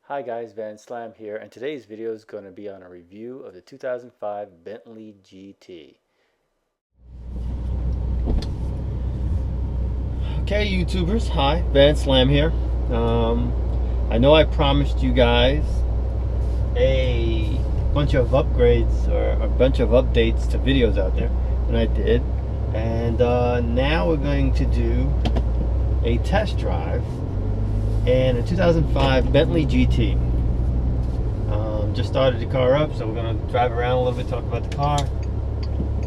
Hi guys, VANSLAM here, and today's video is going to be on a review of the 2005 Bentley GT. Okay, YouTubers, hi, VANSLAM here. I know I promised you guys a bunch of upgrades or a bunch of updates to videos out there, and I did. And now we're going to do a test drive in a 2005 Bentley GT. Just started the car up, so we're going to drive around a little bit, talk about the car,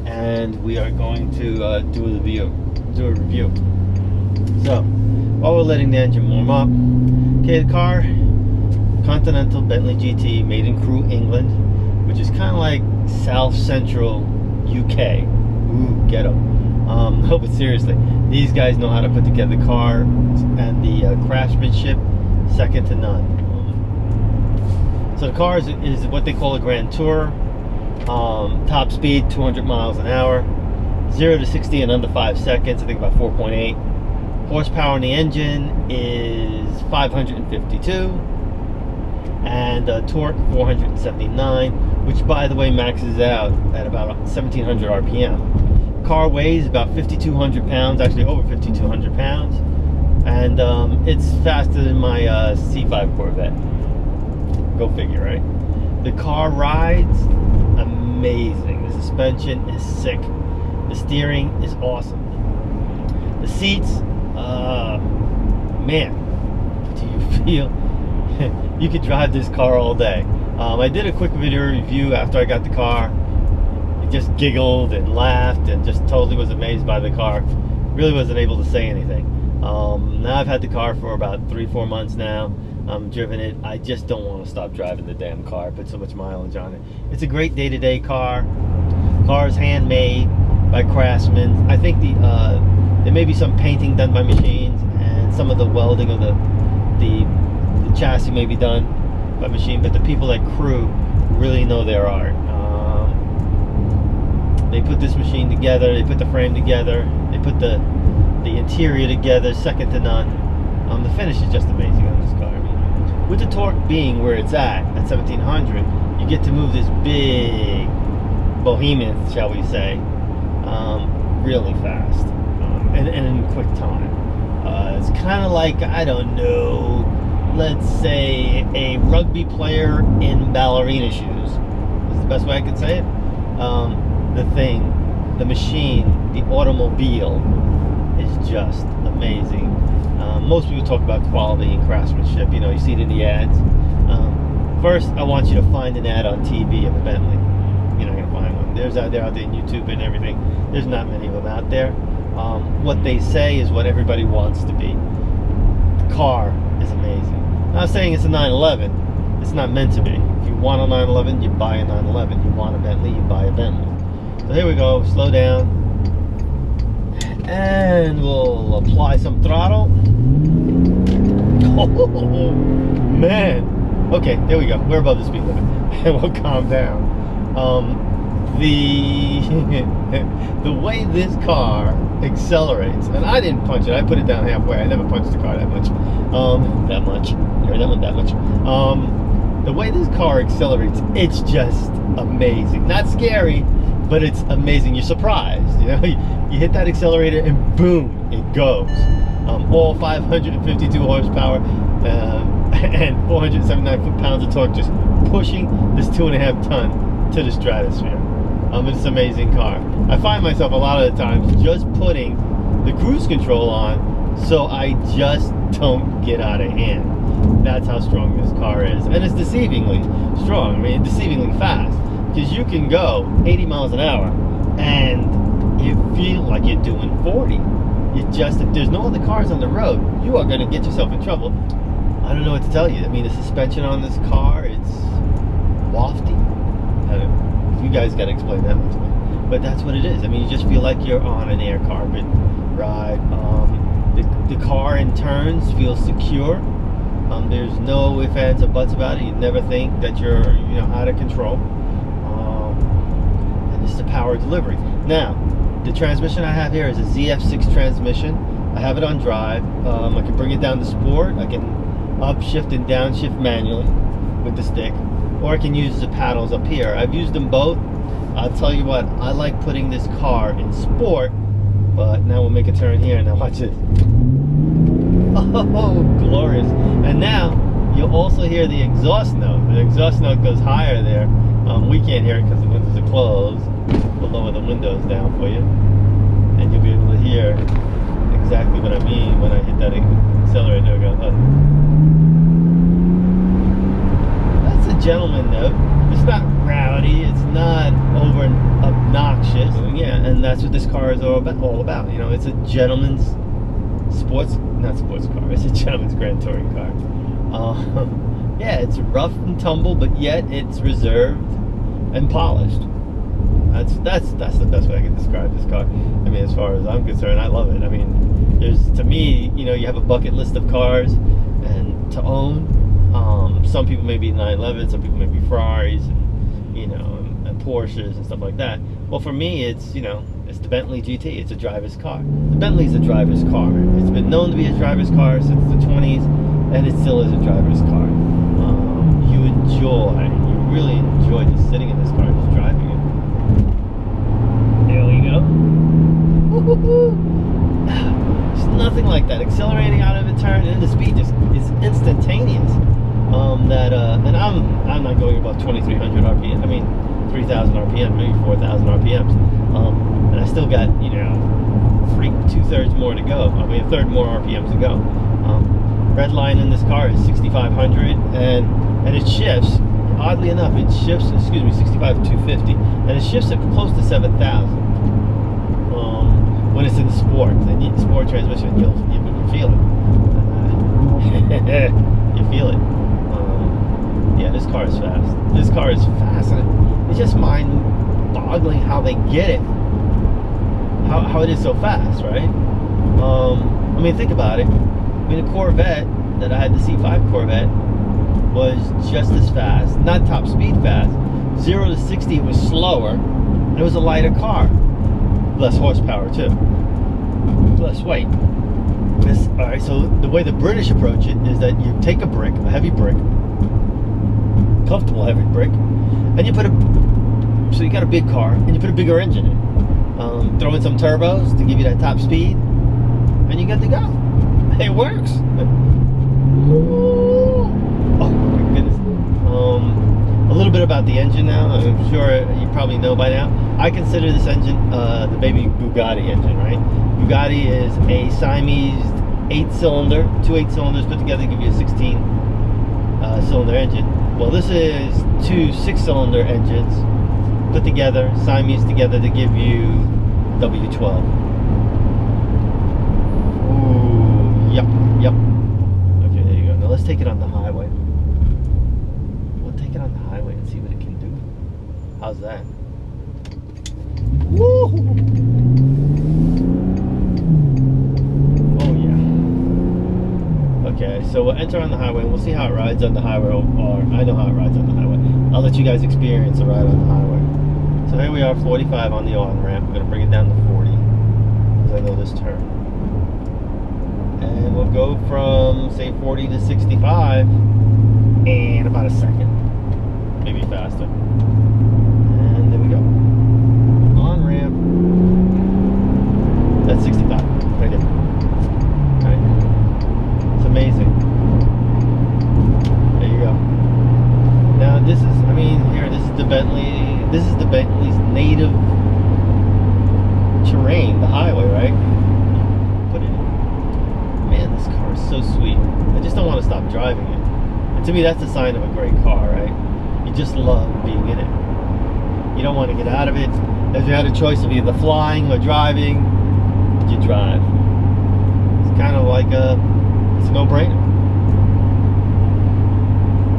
and we are going to do a review. So, while we're letting the engine warm up, okay, the car, Continental Bentley GT, made in Crewe, England, which is kind of like South Central UK. Ooh, ghetto. No, but seriously, these guys know how to put together the car, and the craftsmanship, second to none. So the car is what they call a Grand Tour. Top speed 200 miles an hour, 0 to 60 in under 5 seconds. I think about 4.8. Horsepower in the engine is 552, and torque 479, which by the way maxes out at about 1700 RPM. Car weighs about 5,200 pounds, actually over 5,200 pounds, and it's faster than my C5 Corvette. Go figure, right? The car rides amazing. The suspension is sick. The steering is awesome. The seats, man, do you feel you could drive this car all day. I did a quick video review after I got the car. Just giggled and laughed and just totally was amazed by the car. Really wasn't able to say anything. Now I've had the car for about 3-4 months now. I'm driven it. I just don't want to stop driving the damn car. I put so much mileage on it. It's a great day-to-day car. Car is handmade by craftsmen. I think there may be some painting done by machines, and some of the welding of the chassis may be done by machine, but the people at Crewe really know their art. They put this machine together, they put the frame together, they put the interior together, second to none. The finish is just amazing on this car. I mean, with the torque being where it's at 1700, you get to move this big behemoth, shall we say, really fast, and in a quick time. It's kind of like, I don't know, let's say a rugby player in ballerina shoes. That's the best way I could say it. The machine, the automobile is just amazing. Most people talk about quality and craftsmanship. You know, you see it in the ads. First, I want you to find an ad on TV of a Bentley. You're not going to find one. They're out there in YouTube and everything. There's not many of them out there. What they say is what everybody wants to be. The car is amazing. I'm not saying it's a 911. It's not meant to be. If you want a 911, you buy a 911. You want a Bentley, you buy a Bentley. So here we go, slow down. And we'll apply some throttle. Oh, man. Okay, there we go. We're above the speed limit. And we'll calm down. The way this car accelerates, and I didn't punch it, I put it down halfway. I never punched the car that much. That much. Or that one that much. The way this car accelerates, it's just amazing. Not scary, but it's amazing. You're surprised, you know. You hit that accelerator and boom, it goes. All 552 horsepower and 479 foot-pounds of torque, just pushing this 2.5 ton to the stratosphere. It's an amazing car. I find myself a lot of the times just putting the cruise control on so I just don't get out of hand. That's how strong this car is, and it's deceivingly strong. I mean, deceivingly fast, because you can go 80 miles an hour and you feel like you're doing 40. If there's no other cars on the road, you are going to get yourself in trouble. I don't know what to tell you. I mean, the suspension on this car, it's wafty. You guys got to explain that one to me, but that's what it is. I mean, you just feel like you're on an air carpet ride. The car in turns feels secure. There's no ifs, ands, or buts about it. You never think that you're, out of control. And this is a power delivery. Now, the transmission I have here is a ZF6 transmission. I have it on drive. I can bring it down to sport. I can upshift and downshift manually with the stick, or I can use the paddles up here. I've used them both. I'll tell you what, I like putting this car in sport, but now we'll make a turn here. Now watch this. Oh, glorious. And now you'll also hear the exhaust note. The exhaust note goes higher there. We can't hear it because the windows are closed. We'll lower the windows down for you, and you'll be able to hear exactly what I mean when I hit that accelerator. There we go. That's a gentleman note. It's not rowdy. It's not over obnoxious. Yeah, and that's what this car is all about. You know, it's a gentleman's not sports car. It's a gentleman's grand touring car. Yeah, it's rough and tumble, but yet it's reserved and polished. That's the best way I can describe this car. I mean, as far as I'm concerned, I love it. I mean, to me, you know, you have a bucket list of cars and to own. Some people may be 911, some people may be Ferraris, and, you know, and Porsches and stuff like that. Well, for me, it's, you know, it's the Bentley GT. It's a driver's car. The Bentley's a driver's car. It's been known to be a driver's car since the 20s, and it still is a driver's car. You really enjoy just sitting in this car, just driving it. There we go. It's nothing like that. Accelerating out of a turn and the speed just is instantaneous. And I'm not going above 2,300 RPM. I mean, 3,000 RPM, maybe 4,000 RPMs. And I still got, you know, 2/3 more to go. I mean, a third more RPMs to go. Red line in this car is 6,500, and it shifts. Oddly enough, it shifts. 65 to 250, and it shifts at close to 7,000. When it's in the sport, the sport transmission, you feel it. You feel it. Yeah, this car is fast. This car is fast, and it's just mind-boggling how they get it. How it is so fast, right? I mean, think about it. I mean, the Corvette that I had, the C5 Corvette, was just as fast, not top speed fast. 0 to 60, it was slower, and it was a lighter car. Less horsepower too, less weight. Alright, so the way the British approach it is that you take a heavy brick, comfortable heavy brick, and you put so you got a big car, and you put a bigger engine in. Throw in some turbos to give you that top speed, and you're good to go. It works. Oh my goodness. A little bit about the engine now. I'm sure you probably know by now. I consider this engine the baby Bugatti engine, right? Bugatti is a Siamese 8-cylinder, two 8-cylinders put together to give you a 16-cylinder engine. Well, this is two 6-cylinder engines put together, Siamese together to give you W12. Ooh, yep. Okay, there you go. Now let's take it on the highway. We'll take it on the highway and see what it can do. How's that? Woo! Oh yeah. Okay, so we'll enter on the highway and we'll see how it rides on the highway, or I know how it rides on the highway. I'll let you guys experience the ride on the highway. So here we are, 45 on the on-ramp. We're going to bring it down to 40, because I know this turn. And we'll go from, say, 40 to 65 in about a second. Maybe faster. And there we go. On-ramp. That's 65, right there. Right. It's amazing. There you go. Now this is, I mean, here, this is the Bentley's native terrain, the highway, right? Put it in. Man, this car is so sweet. I just don't want to stop driving it. And to me, that's a sign of a great car, right? You just love being in it. You don't want to get out of it. If you had a choice of either flying or driving, you drive. It's kind of like it's a no-brainer.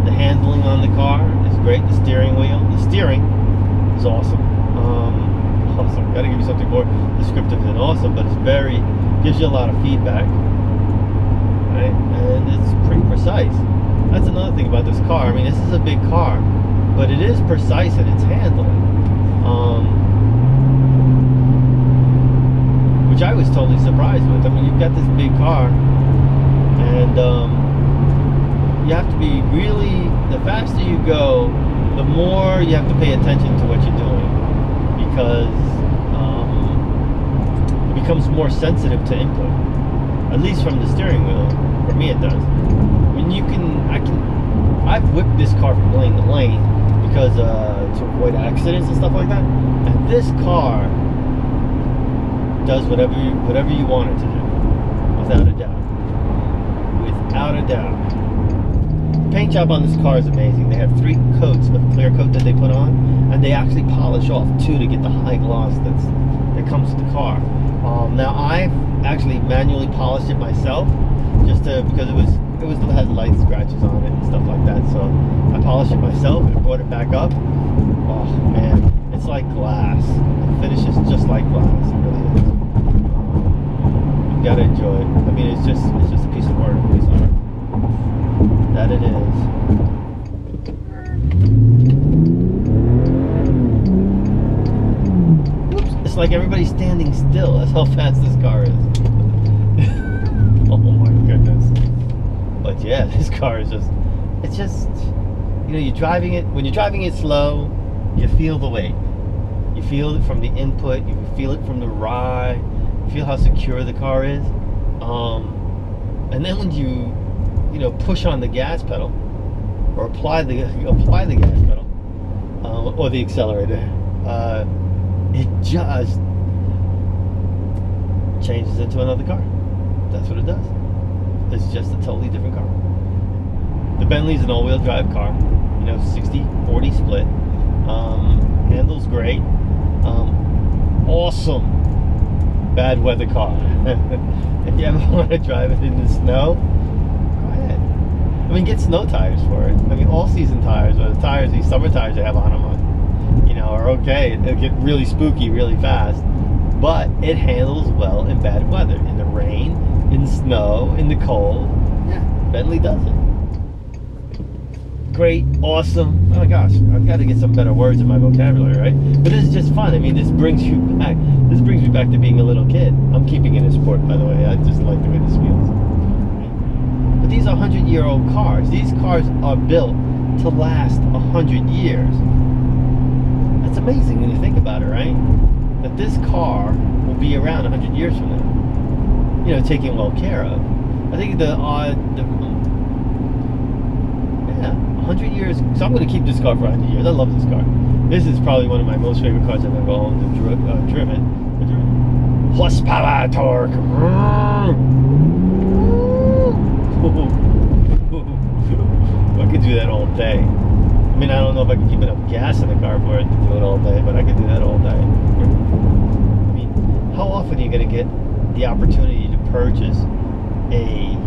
The handling on the car is great. The steering wheel, the steering is awesome. Awesome. Got to give you something more descriptive than awesome, but gives you a lot of feedback, right? And it's pretty precise. That's another thing about this car. I mean, this is a big car, but it is precise in its handling, which I was totally surprised with. I mean, you've got this big car, and you have to be really, the faster you go, the more you have to pay attention to what you're doing, because it becomes more sensitive to input, at least from the steering wheel. For me it does. I mean, I've whipped this car from lane to lane because to avoid accidents and stuff like that, and this car does whatever you want it to do, without a doubt. Without a doubt. The paint job on this car is amazing. They have 3 coats of clear coat that they put on, and they actually polish off 2 to get the high gloss that comes with the car. Now I've actually manually polished it myself, just because it had light scratches on it and stuff like that. So I polished it myself and brought it back up. Oh man, it's like glass. The finish is just like glass. It really is. You gotta enjoy it. I mean, it's just a piece of work, a piece of art. That it is. Oops! It's like everybody's standing still. That's how fast this car is. Oh my goodness! But yeah, this car is it's just, you know, when you're driving it slow, you feel the weight. You feel it from the input. You feel it from the ride. You feel how secure the car is. And then when you push on the gas pedal, or apply the gas pedal, or the accelerator, it just changes into another car. That's what it does. It's just a totally different car. The Bentley's an all-wheel drive car, 60-40 split. Handles great. Awesome bad weather car. If you ever want to drive it in the snow, go ahead. I mean, get snow tires for it. I mean, all-season tires, or the tires, these summer tires they have on them, are okay. It'll get really spooky really fast, but it handles well in bad weather, in the rain, in snow, in the cold. Yeah, Bentley does it. Great, awesome. Oh my gosh, I've got to get some better words in my vocabulary, right? But this is just fun. I mean, this brings you back. This brings me back to being a little kid. I'm keeping it in sport, by the way. I just like the way this feels. But these are 100-year-old cars. These cars are built to last 100 years. That's amazing when you think about it, right? That this car will be around 100 years from now. Taken well care of. I think 100 years. So I'm going to keep this car for 100 years. I love this car. This is probably one of my most favorite cars I've ever owned and driven. Horsepower, torque. I could do that all day. I mean, I don't know if I can keep enough gas in the car for it to do it all day, but I could do that all day. I mean, how often are you going to get the opportunity to purchase a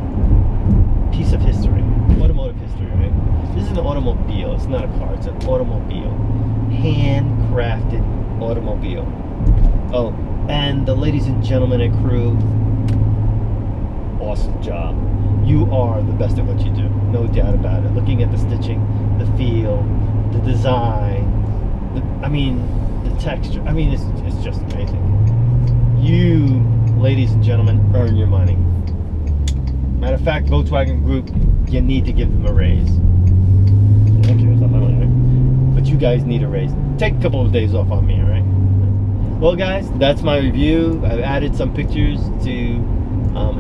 piece of history, automotive history, right? This is an automobile. It's not a car. It's an automobile, handcrafted automobile. Oh, and the ladies and gentlemen at crew, awesome job. You are the best at what you do, no doubt about it. Looking at the stitching, the feel, the design, the texture. I mean, it's just amazing. You, ladies and gentlemen, earn your money. Matter of fact, Volkswagen Group, you need to give them a raise. Thank you, it's not my money, right? But you guys need a raise. Take a couple of days off on me, all right? Well, guys, that's my review. I've added some pictures to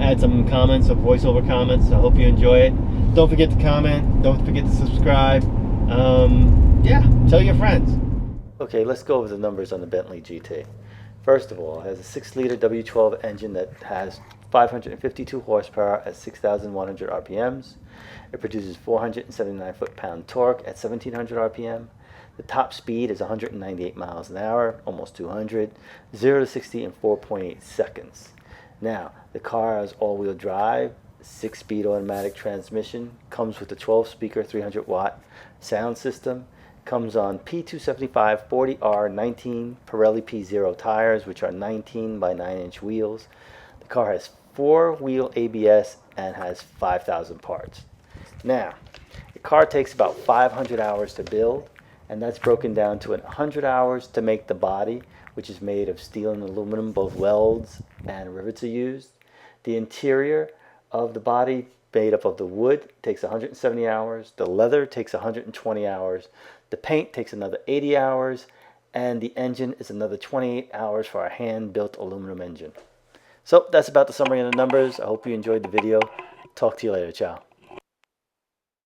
add some comments, some voiceover comments. I hope you enjoy it. Don't forget to comment. Don't forget to subscribe. Yeah, tell your friends. Okay, let's go over the numbers on the Bentley GT. First of all, it has a 6-liter W12 engine that has 552 horsepower at 6,100 RPMs. It produces 479 foot-pound torque at 1,700 RPM. The top speed is 198 miles an hour, almost 200, 0 to 60 in 4.8 seconds. Now, the car has all-wheel drive, 6-speed automatic transmission, comes with a 12-speaker 300-watt sound system, comes on P275 40R 19 Pirelli P0 tires, which are 19 by 9-inch wheels. The car has 4-wheel ABS and has 5,000 parts. Now, the car takes about 500 hours to build, and that's broken down to 100 hours to make the body, which is made of steel and aluminum. Both welds and rivets are used. The interior of the body made up of the wood, takes 170 hours, the leather takes 120 hours, the paint takes another 80 hours, and the engine is another 28 hours for a hand-built aluminum engine. So that's about the summary of the numbers. I hope you enjoyed the video. Talk to you later. Ciao.